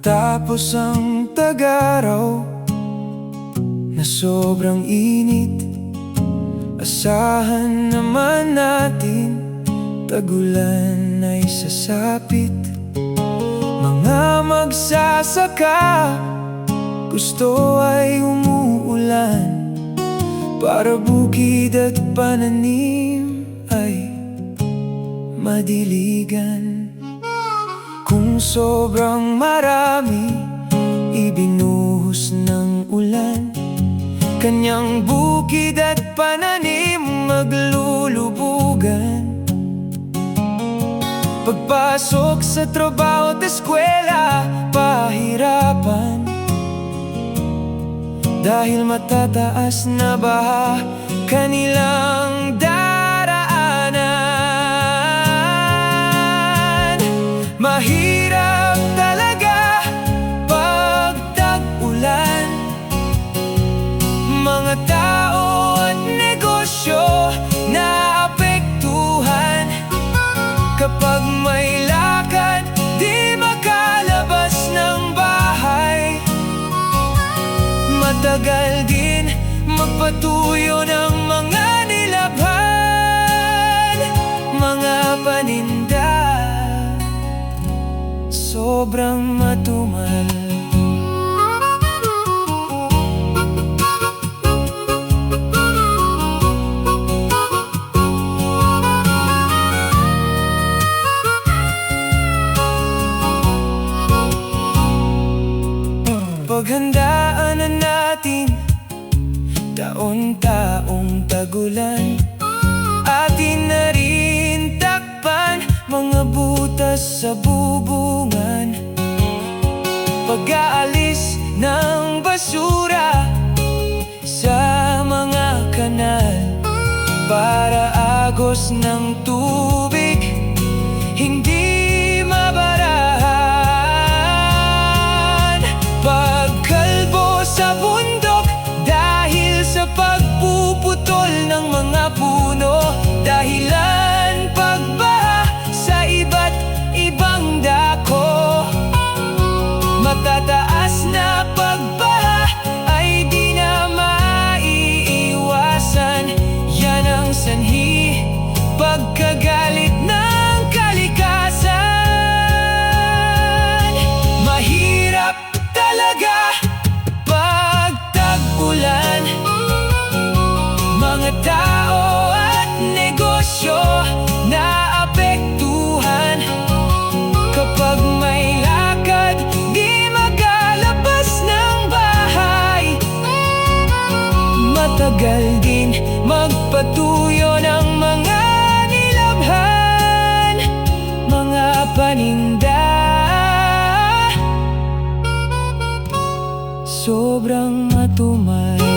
Matapos ang tag-araw na sobrang init, asahan naman natin tag-ulan ay sasapit. Mga magsasaka, gusto ay umuulan, para bukid at pananim ay madiligan. Kung sobrang marami ibinuhos ng ulan, kanyang bukid at pananim maglulubugan. Pagpasok sa trabaho at eskwela, pahirapan, dahil matataas na baha kanilang daraanan. Mahirap talaga pag tag-ulan, mga tao at negosyo naapektuhan. Kapag may lakad, di makalabas ng bahay. Matagal din magpatuyo ng mga nilabhan. Mga paninda sobrang matumal. Paghandaan na natin taon-taong tagulan, atin na rin takpan mga butas sa bubungan. Pag-aalis ng basura sa mga kanal, para agos ng tubig hindi mabarahan. Pagkalbo sa bundok dahil sa pagpuputol ng mga puno, dahilan pagbaha sa iba't ibang dako. Matataas na pagbaha ay di na maiiwasan. Yan ang sanhi, pagkagalit ng kalikasan. Mahirap talaga pag tag-ulan, mga tao at negosyo naapektuhan. Kapag may lakad, di makalabas ng bahay. Matagal din magpatuyo ng mga nilabhan. Mga paninda sobrang matumal.